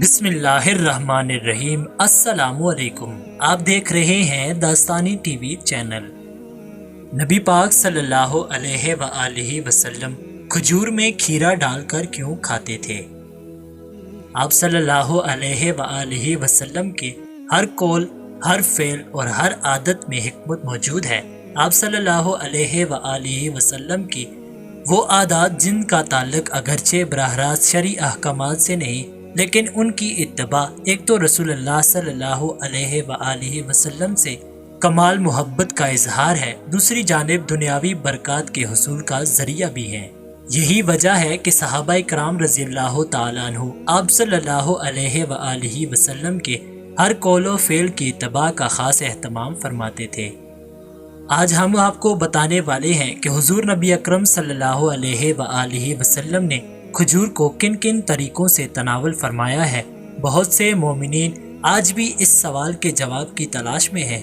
بسم اللہ الرحمن الرحیم۔ السلام علیکم، آپ دیکھ رہے ہیں داستانی ٹی وی چینل۔ نبی پاک صلی اللہ علیہ وآلہ وسلم کھجور میں کھیرا ڈال کر کیوں کھاتے تھے؟ آپ صلی اللہ علیہ وآلہ وسلم کے ہر قول، ہر فعل اور ہر عادت میں حکمت موجود ہے۔ آپ صلی اللہ علیہ وآلہ وسلم کی وہ عادات جن کا تعلق اگرچہ براہ راست شرعی احکامات سے نہیں، لیکن ان کی اتباع ایک تو رسول اللہ صلی اللہ علیہ وآلہ وسلم سے کمال محبت کا اظہار ہے، دوسری جانب دنیاوی برکات کے حصول کا ذریعہ بھی ہے۔ یہی وجہ ہے کہ صحابہ کرام رضی اللہ تعالیٰ عنہ آپ صلی اللہ علیہ وآلہ وسلم کے ہر قول و فعل کی اتباع کا خاص اہتمام فرماتے تھے۔ آج ہم آپ کو بتانے والے ہیں کہ حضور نبی اکرم صلی اللہ علیہ وآلہ وسلم نے کھجور کو کن کن طریقوں سے تناول فرمایا ہے۔ بہت سے مومنین آج بھی اس سوال کے جواب کی تلاش میں ہیں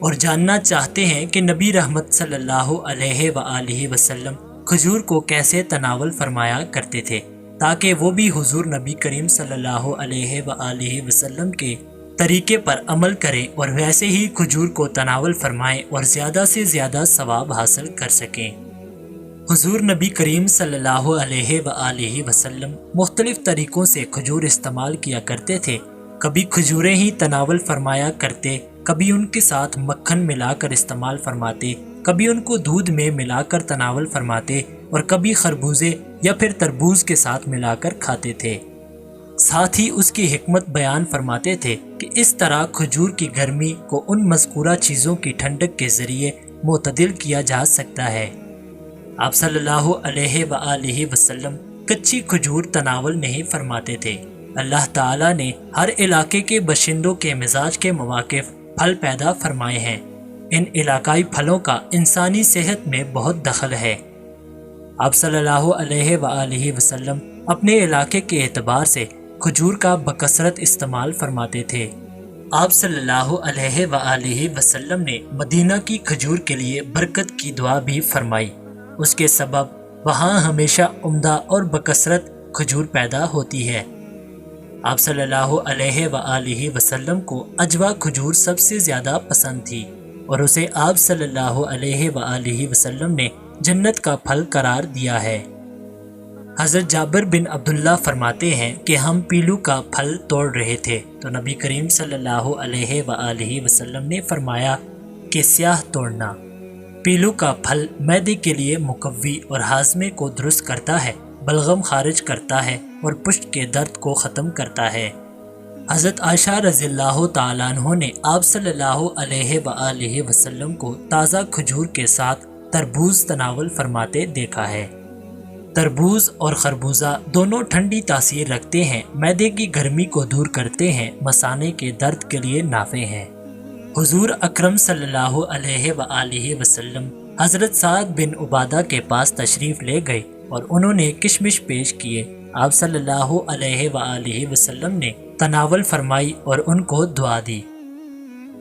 اور جاننا چاہتے ہیں کہ نبی رحمت صلی اللہ علیہ وآلہ وسلم کھجور کو کیسے تناول فرمایا کرتے تھے، تاکہ وہ بھی حضور نبی کریم صلی اللہ علیہ وآلہ وسلم کے طریقے پر عمل کریں اور ویسے ہی کھجور کو تناول فرمائیں اور زیادہ سے زیادہ ثواب حاصل کر سکیں۔ حضور نبی کریم صلی اللہ علیہ وآلہ وسلم مختلف طریقوں سے کھجور استعمال کیا کرتے تھے۔ کبھی کھجوریں ہی تناول فرمایا کرتے، کبھی ان کے ساتھ مکھن ملا کر استعمال فرماتے، کبھی ان کو دودھ میں ملا کر تناول فرماتے اور کبھی خربوزے یا پھر تربوز کے ساتھ ملا کر کھاتے تھے۔ ساتھ ہی اس کی حکمت بیان فرماتے تھے کہ اس طرح کھجور کی گرمی کو ان مذکورہ چیزوں کی ٹھنڈک کے ذریعے معتدل کیا جا سکتا ہے۔ آپ صلی اللہ علیہ وآلہ وسلم کچی کھجور تناول نہیں فرماتے تھے۔ اللہ تعالیٰ نے ہر علاقے کے باشندوں کے مزاج کے مواقف پھل پیدا فرمائے ہیں۔ ان علاقائی پھلوں کا انسانی صحت میں بہت دخل ہے۔ آپ صلی اللہ علیہ وآلہ وسلم اپنے علاقے کے اعتبار سے کھجور کا بکثرت استعمال فرماتے تھے۔ آپ صلی اللہ علیہ وآلہ وسلم نے مدینہ کی کھجور کے لیے برکت کی دعا بھی فرمائی۔ اس کے سبب وہاں ہمیشہ عمدہ اور بکثرت کھجور پیدا ہوتی ہے۔ آپ صلی اللہ علیہ وآلہ وسلم کو اجوا کھجور سب سے زیادہ پسند تھی اور اسے آپ صلی اللہ علیہ وآلہ وسلم نے جنت کا پھل قرار دیا ہے۔ حضرت جابر بن عبداللہ فرماتے ہیں کہ ہم پیلو کا پھل توڑ رہے تھے تو نبی کریم صلی اللہ علیہ وآلہ وسلم نے فرمایا کہ سیاہ توڑنا۔ پیلو کا پھل معدے کے لیے مقوی اور ہاضمے کو درست کرتا ہے، بلغم خارج کرتا ہے اور پشت کے درد کو ختم کرتا ہے۔ حضرت عائشہ رضی اللہ تعالیٰ عنہ نے آپ صلی اللہ علیہ وآلہ وسلم کو تازہ کھجور کے ساتھ تربوز تناول فرماتے دیکھا ہے۔ تربوز اور خربوزہ دونوں ٹھنڈی تاثیر رکھتے ہیں، معدے کی گرمی کو دور کرتے ہیں، مثانے کے درد کے لیے نافع ہیں۔ حضور اکرم صلی اللہ علیہ وآلہ وسلم حضرت سعد بن عبادہ کے پاس تشریف لے گئے اور انہوں نے کشمش پیش کیے۔ آپ صلی اللہ علیہ وآلہ وسلم نے تناول فرمائی اور ان کو دعا دی۔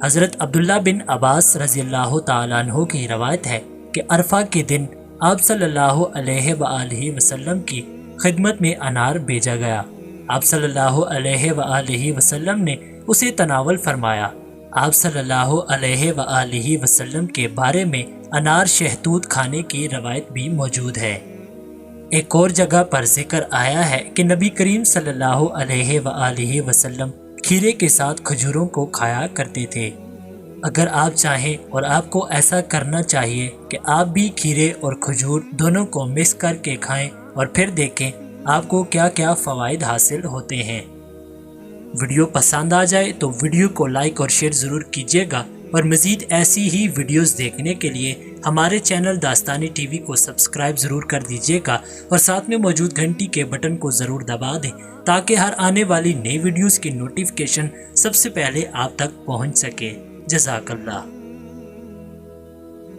حضرت عبداللہ بن عباس رضی اللہ تعالیٰ عنہ کی روایت ہے کہ عرفہ کے دن آپ صلی اللہ علیہ وآلہ وسلم کی خدمت میں انار بھیجا گیا۔ آپ صلی اللہ علیہ وآلہ وسلم نے اسے تناول فرمایا۔ آپ صلی اللہ علیہ وآلہ وسلم کے بارے میں انار شہتوت کھانے کی روایت بھی موجود ہے۔ ایک اور جگہ پر ذکر آیا ہے کہ نبی کریم صلی اللہ علیہ وآلہ وسلم کھیرے کے ساتھ کھجوروں کو کھایا کرتے تھے۔ اگر آپ چاہیں اور آپ کو ایسا کرنا چاہیے کہ آپ بھی کھیرے اور کھجور دونوں کو مکس کر کے کھائیں اور پھر دیکھیں آپ کو کیا کیا فوائد حاصل ہوتے ہیں۔ ویڈیو پسند آ جائے تو ویڈیو کو لائک اور شیئر ضرور کیجیے گا اور مزید ایسی ہی ویڈیوز دیکھنے کے لیے ہمارے چینل داستانی ٹی وی کو سبسکرائب ضرور کر دیجیے گا اور ساتھ میں موجود گھنٹی کے بٹن کو ضرور دبا دیں تاکہ ہر آنے والی نئی ویڈیوز کی نوٹیفیکیشن سب سے پہلے آپ تک پہنچ سکے۔ جزاک اللہ۔